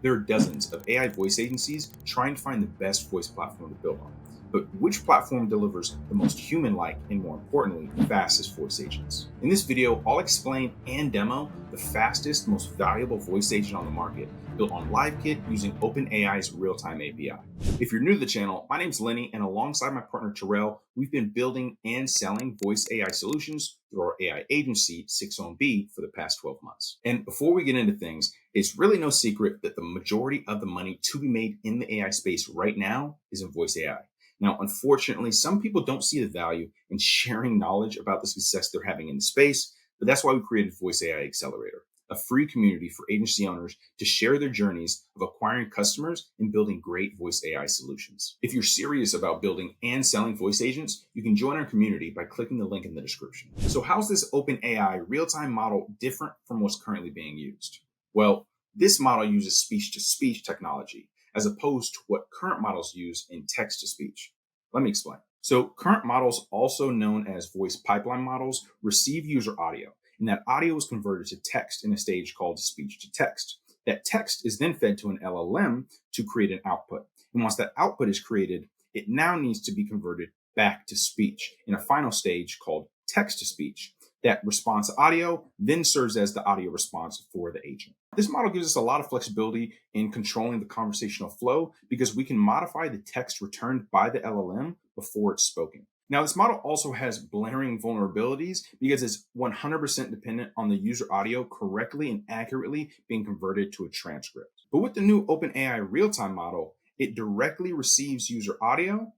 There are dozens of AI voice agencies trying to find the best voice platform to build on. But which platform delivers the most human-like and, more importantly, fastest voice agents? In this video, I'll explain and demo the fastest, most valuable voice agent on the market, built on LiveKit using OpenAI's Realtime API. If you're new to the channel, my name's Lenny, and alongside my partner Terrell, we've been building and selling voice AI solutions through our AI agency, 6ONB, for the past 12 months. And before we get into things, it's really no secret that the majority of the money to be made in the AI space right now is in voice AI. Now, unfortunately, some people don't see the value in sharing knowledge about the success they're having in the space, but that's why we created Voice AI Accelerator, a free community for agency owners to share their journeys of acquiring customers and building great voice AI solutions. If you're serious about building and selling voice agents, you can join our community by clicking the link in the description. So how's this OpenAI real-time model different from what's currently being used? Well, this model uses speech-to-speech technology, as opposed to what current models use in text-to-speech. Let me explain. So current models, also known as voice pipeline models, receive user audio, and that audio is converted to text in a stage called speech-to-text. That text is then fed to an LLM to create an output. And once that output is created, it now needs to be converted back to speech in a final stage called text-to-speech. That response audio then serves as the audio response for the agent. This model gives us a lot of flexibility in controlling the conversational flow because we can modify the text returned by the LLM before it's spoken. Now, this model also has blaring vulnerabilities because it's 100% dependent on the user audio correctly and accurately being converted to a transcript. But with the new OpenAI real-time model, it directly receives user audio,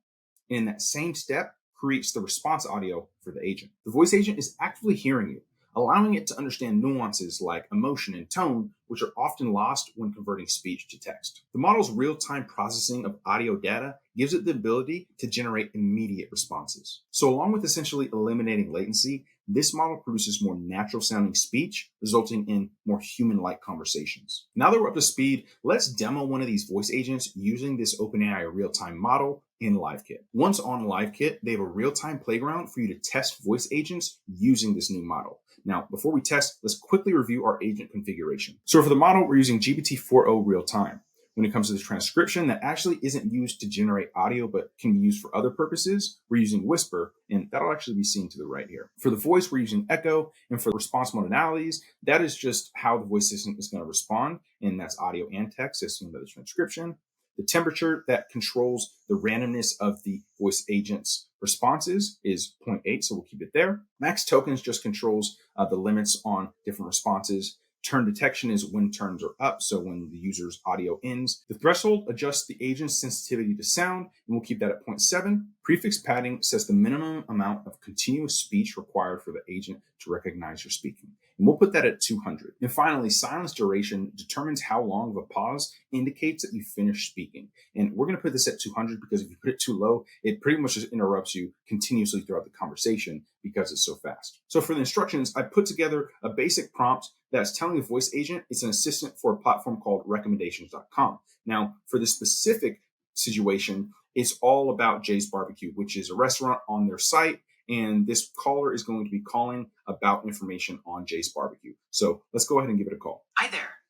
and in that same step, creates the response audio for the agent. The voice agent is actively hearing you, allowing it to understand nuances like emotion and tone, which are often lost when converting speech to text. The model's real-time processing of audio data gives it the ability to generate immediate responses. So along with essentially eliminating latency, this model produces more natural-sounding speech, resulting in more human-like conversations. Now that we're up to speed, let's demo one of these voice agents using this OpenAI real-time model in LiveKit. Once on LiveKit, they have a real-time playground for you to test voice agents using this new model. Now, before we test, let's quickly review our agent configuration. So for the model, we're using GPT-4o real-time. When it comes to the transcription, that actually isn't used to generate audio, but can be used for other purposes. We're using Whisper, and that'll actually be seen to the right here. For the voice, we're using Echo, and for the response modalities, that is just how the voice assistant is going to respond, and that's audio and text, as seen by the transcription. The temperature that controls the randomness of the voice agent's responses is 0.8, so we'll keep it there. Max tokens just controls the limits on different responses. Turn detection is when turns are up, so when the user's audio ends. The threshold adjusts the agent's sensitivity to sound, and we'll keep that at 0.7. Prefix padding sets the minimum amount of continuous speech required for the agent to recognize you're speaking, and we'll put that at 200. And finally, silence duration determines how long of a pause indicates that you finished speaking. And we're going to put this at 200 because if you put it too low, it pretty much just interrupts you continuously throughout the conversation because it's so fast. So for the instructions, I put together a basic prompt that's telling the voice agent it's an assistant for a platform called recommendations.com. Now, for this specific situation, it's all about Jay's Barbecue, which is a restaurant on their site. And this caller is going to be calling about information on Jay's Barbecue. So let's go ahead and give it a call. Hi there.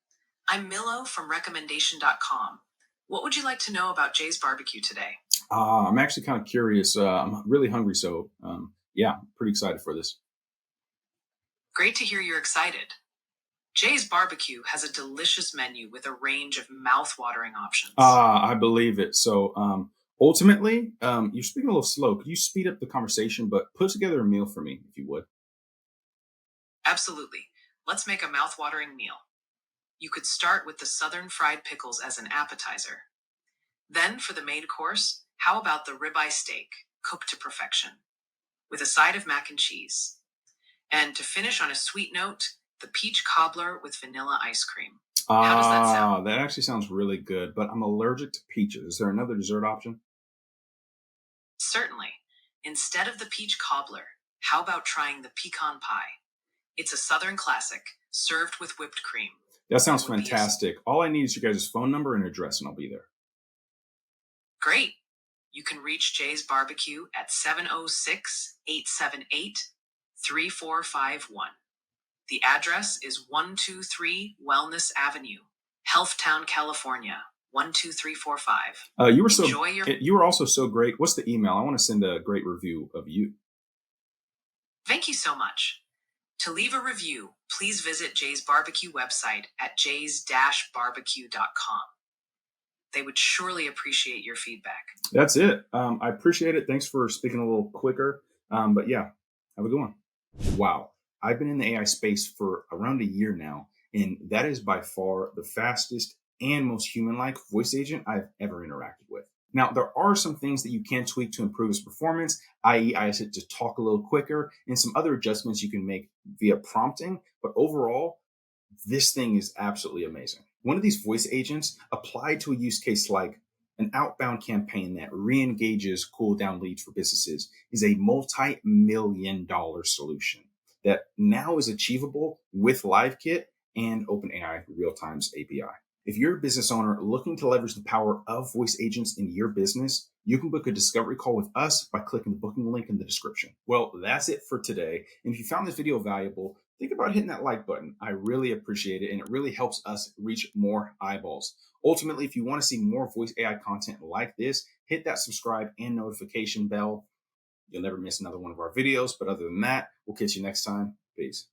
I'm Milo from recommendation.com. What would you like to know about Jay's Barbecue today? I'm actually kind of curious. I'm really hungry. So yeah, pretty excited for this. Great to hear you're excited. Jay's Barbecue has a delicious menu with a range of mouth-watering options. I believe it. So ultimately, you're speaking a little slow. Could you speed up the conversation, but put together a meal for me, if you would? Absolutely. Let's make a mouth-watering meal. You could start with the southern fried pickles as an appetizer. Then for the main course, how about the ribeye steak, cooked to perfection, with a side of mac and cheese? And to finish on a sweet note, the peach cobbler with vanilla ice cream. How does that sound? That actually sounds really good, but I'm allergic to peaches. Is there another dessert option? Certainly. Instead of the peach cobbler, how about trying the pecan pie? It's a southern classic, served with whipped cream. That sounds fantastic. All I need is your guys' phone number and address, and I'll be there. Great. You can reach Jay's Barbecue at 706-878-3451. The address is 123 Wellness Avenue, Healthtown, California, 12345. You were also so great. What's the email? I want to send a great review of you. Thank you so much. To leave a review, please visit Jay's Barbecue website at jays-barbecue.com. They would surely appreciate your feedback. That's it. I appreciate it. Thanks for speaking a little quicker. But yeah, have a good one. Wow. I've been in the AI space for around a year now, and that is by far the fastest and most human-like voice agent I've ever interacted with. Now, there are some things that you can tweak to improve its performance, i.e., I asked it to talk a little quicker, and some other adjustments you can make via prompting. But overall, this thing is absolutely amazing. One of these voice agents applied to a use case like an outbound campaign that re-engages cool down leads for businesses is a multi-million-dollar solution that now is achievable with LiveKit and OpenAI Realtime's API. If you're a business owner looking to leverage the power of voice agents in your business, you can book a discovery call with us by clicking the booking link in the description. Well, that's it for today. And if you found this video valuable, think about hitting that like button. I really appreciate it, and it really helps us reach more eyeballs. Ultimately, if you want to see more voice AI content like this, hit that subscribe and notification bell. You'll never miss another one of our videos. But other than that, we'll catch you next time. Peace.